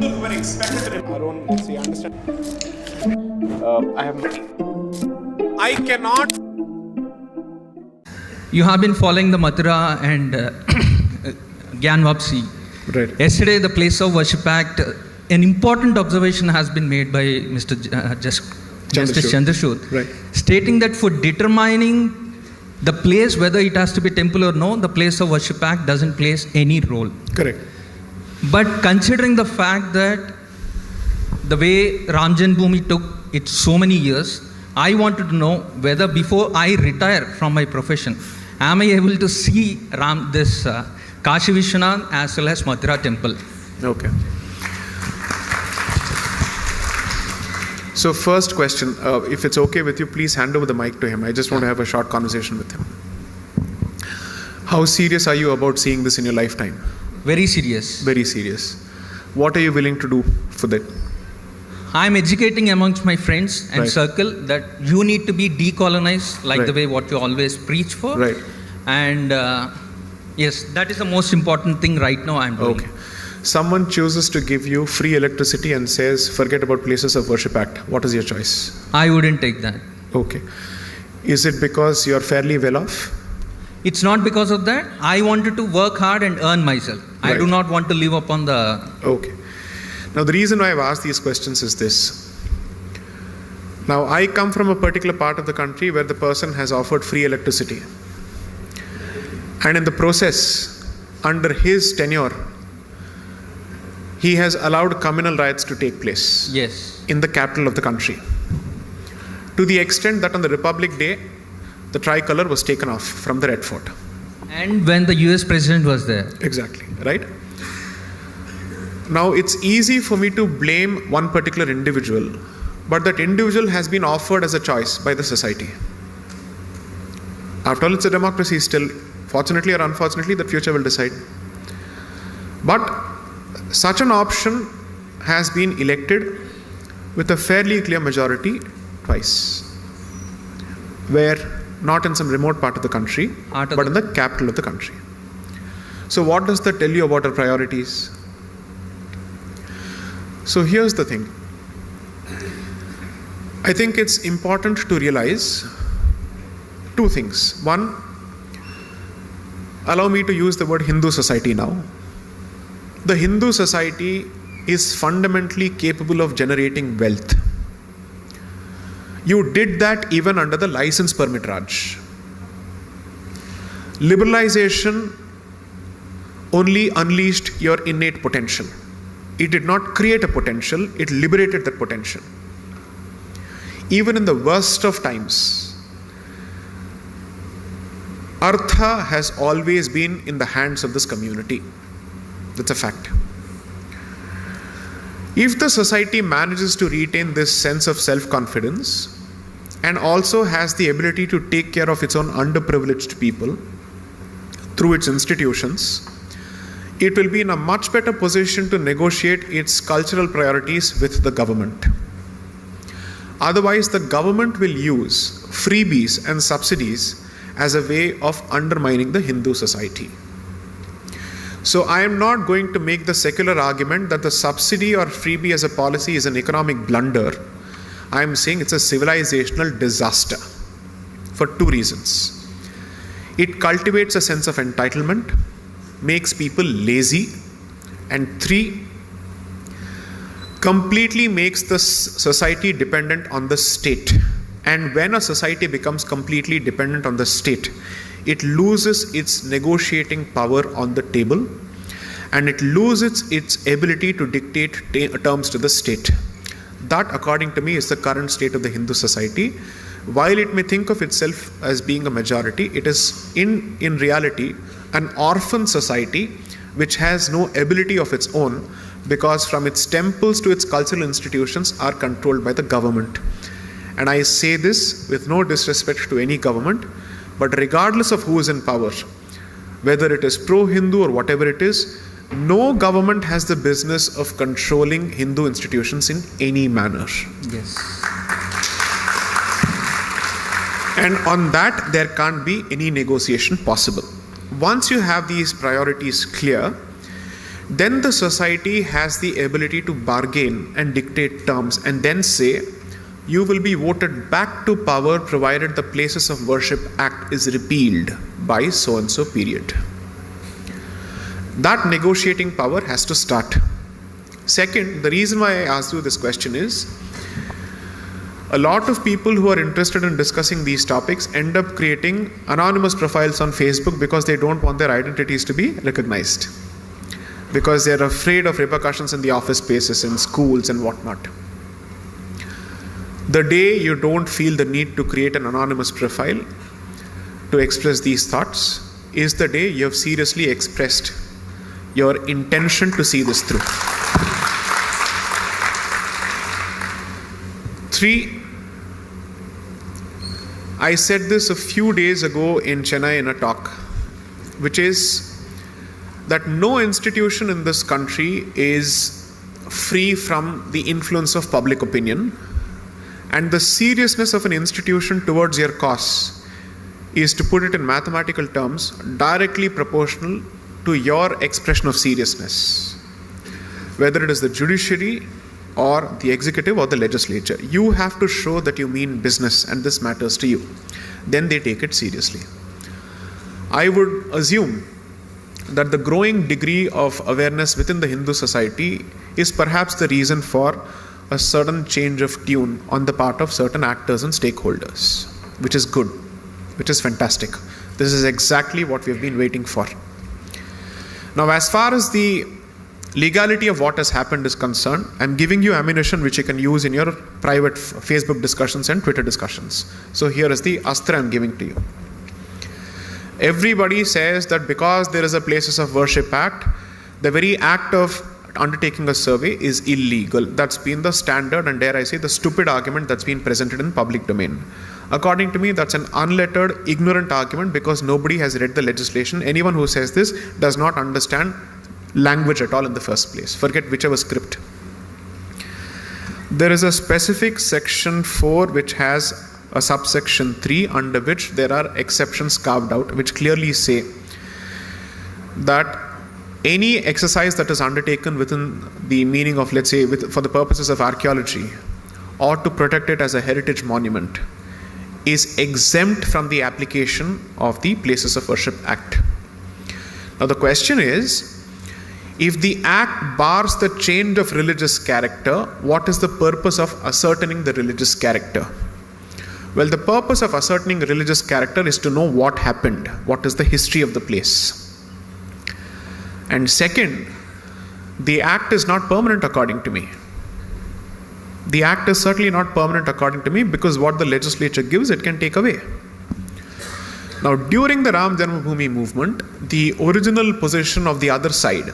were expected our own, understand. I cannot. You have been following the Mathura and Gyan Vapsi. Right. Yesterday, the Place of Worship Act, an important observation has been made by Mr. Justice Chandrachud, right, stating that for determining the place, whether it has to be temple or no, the Place of Worship Act doesn't play any role. Correct. But considering the fact that the way Ram Janmabhoomi took it so many years, I wanted to know whether before I retire from my profession, am I able to see Kashi Vishwanath as well as Mathura temple? Okay. So first question, if it's okay with you, please hand over the mic to him. I just want to have a short conversation with him. How serious are you about seeing this in your lifetime? Very serious. Very serious. What are you willing to do for that? I'm educating amongst my friends and right, circle that you need to be decolonized, like right, the way what you always preach for. Right. And yes, that is the most important thing right now I'm doing. Okay. Someone chooses to give you free electricity and says, forget about Places of Worship Act. What is your choice? I wouldn't take that. Okay. Is it because you're fairly well off? It's not because of that. I wanted to work hard and earn myself. Right. I do not want to live upon the... Okay. Now the reason why I've asked these questions is this. Now I come from a particular part of the country where the person has offered free electricity. And in the process, under his tenure, he has allowed communal riots to take place. Yes. In the capital of the country. To the extent that on the Republic Day, the tricolour was taken off from the Red Fort. And when the US president was there. Exactly, right? Now it's easy for me to blame one particular individual, but that individual has been offered as a choice by the society. After all, it's a democracy still. Fortunately or unfortunately, the future will decide. But such an option has been elected with a fairly clear majority twice, where not in some remote part of the country, but in the capital of the country. So what does that tell you about our priorities? So here's the thing. I think it's important to realize two things. One, allow me to use the word Hindu society now. The Hindu society is fundamentally capable of generating wealth. You did that even under the license permit Raj. Liberalization only unleashed your innate potential. It did not create a potential, it liberated that potential. Even in the worst of times, Artha has always been in the hands of this community. That's a fact. If the society manages to retain this sense of self-confidence and also has the ability to take care of its own underprivileged people through its institutions, it will be in a much better position to negotiate its cultural priorities with the government. Otherwise, the government will use freebies and subsidies as a way of undermining the Hindu society. So I am not going to make the secular argument that the subsidy or freebie as a policy is an economic blunder. I am saying it's a civilizational disaster for two reasons. It cultivates a sense of entitlement, makes people lazy, and three, completely makes the society dependent on the state. And when a society becomes completely dependent on the state, it loses its negotiating power on the table and it loses its ability to dictate terms to the state. That, according to me, is the current state of the Hindu society. While it may think of itself as being a majority, it is in reality an orphan society which has no ability of its own, because from its temples to its cultural institutions are controlled by the government. And I say this with no disrespect to any government, but regardless of who is in power, whether it is pro-Hindu or whatever it is, no government has the business of controlling Hindu institutions in any manner. Yes. And on that, there can't be any negotiation possible. Once you have these priorities clear, then the society has the ability to bargain and dictate terms and then say, you will be voted back to power provided the Places of Worship Act is repealed by so and so period. That negotiating power has to start. Second, the reason why I asked you this question is, a lot of people who are interested in discussing these topics end up creating anonymous profiles on Facebook because they don't want their identities to be recognized, because they're afraid of repercussions in the office spaces, in schools and whatnot. The day you don't feel the need to create an anonymous profile to express these thoughts is the day you have seriously expressed your intention to see this through. 3, I said this a few days ago in Chennai in a talk, which is that no institution in this country is free from the influence of public opinion, and the seriousness of an institution towards your cause is, to put it in mathematical terms, directly proportional to your expression of seriousness, whether it is the judiciary or the executive or the legislature. You have to show that you mean business and this matters to you. Then they take it seriously. I would assume that the growing degree of awareness within the Hindu society is perhaps the reason for a certain change of tune on the part of certain actors and stakeholders, which is good, which is fantastic. This is exactly what we have been waiting for. Now, as far as the legality of what has happened is concerned, I'm giving you ammunition which you can use in your private Facebook discussions and Twitter discussions. So here is the astra I'm giving to you. Everybody says that because there is a Places of Worship Act, the very act of undertaking a survey is illegal. That's been the standard, and dare I say the stupid argument that's been presented in public domain. According to me, that's an unlettered, ignorant argument because nobody has read the legislation. Anyone who says this does not understand language at all in the first place. Forget whichever script. There is a specific section 4 which has a subsection 3 under which there are exceptions carved out, which clearly say that any exercise that is undertaken within the meaning of, let's say, for the purposes of archaeology or to protect it as a heritage monument is exempt from the application of the Places of Worship Act. Now the question is, if the act bars the change of religious character, what is the purpose of ascertaining the religious character? Well, the purpose of ascertaining religious character is to know what happened, what is the history of the place. And second, the act is not permanent according to me. The act is certainly not permanent according to me because what the legislature gives, it can take away. Now, during the Ram Janmabhoomi movement, the original position of the other side,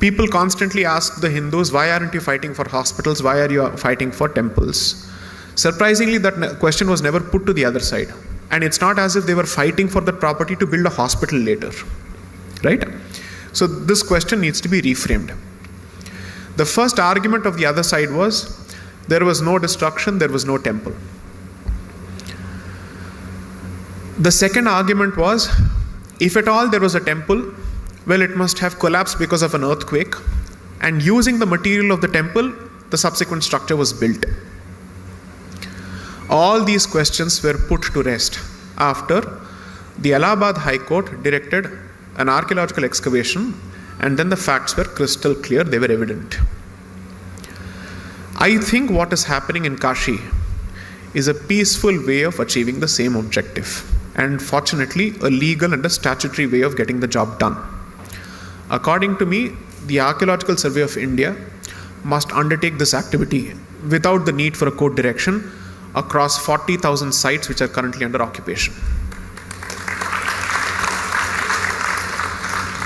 people constantly ask the Hindus, why aren't you fighting for hospitals? Why are you fighting for temples? Surprisingly, that question was never put to the other side. And it's not as if they were fighting for the property to build a hospital later. Right? So this question needs to be reframed. The first argument of the other side was, there was no destruction, there was no temple. The second argument was, if at all there was a temple, well, it must have collapsed because of an earthquake, and using the material of the temple, the subsequent structure was built. All these questions were put to rest after the Allahabad High Court directed an archaeological excavation, and then the facts were crystal clear, they were evident. I think what is happening in Kashi is a peaceful way of achieving the same objective, and fortunately a legal and a statutory way of getting the job done. According to me, the Archaeological Survey of India must undertake this activity without the need for a court direction across 40,000 sites which are currently under occupation.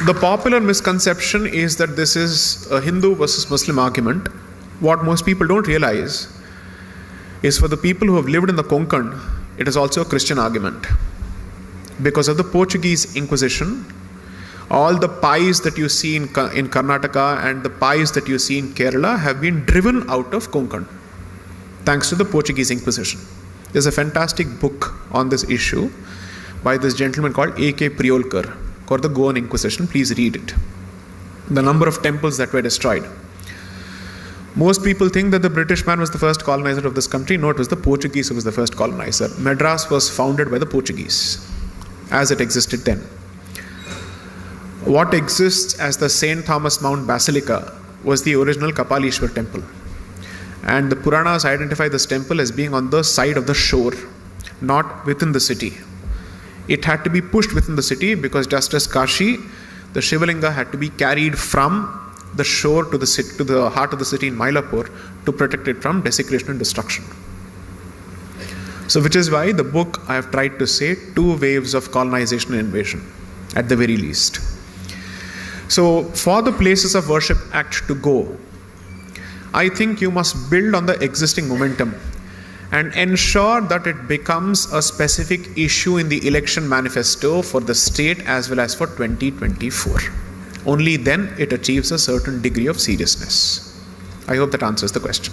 The popular misconception is that this is a Hindu versus Muslim argument. What most people don't realize is, for the people who have lived in the Konkan, it is also a Christian argument. Because of the Portuguese Inquisition, all the pies that you see in Karnataka and the pies that you see in Kerala have been driven out of Konkan, thanks to the Portuguese Inquisition. There's a fantastic book on this issue by this gentleman called A.K. Priolkar, called The Goan Inquisition. Please read it. the number of temples that were destroyed. Most people think that the British man was the first colonizer of this country. No, it was the Portuguese who was the first colonizer. Madras was founded by the Portuguese as it existed then. What exists as the St. Thomas Mount Basilica was the original Kapalishwar temple. And the Puranas identify this temple as being on the side of the shore, not within the city. It had to be pushed within the city because just as Kashi, the Shivalinga had to be carried from the shore to the heart of the city in Mylapore to protect it from desecration and destruction. So which is why the book I have tried to say 2 waves of colonization and invasion at the very least. So for the Places of Worship Act to go, I think you must build on the existing momentum and ensure that it becomes a specific issue in the election manifesto for the state as well as for 2024. Only then it achieves a certain degree of seriousness. I hope that answers the question.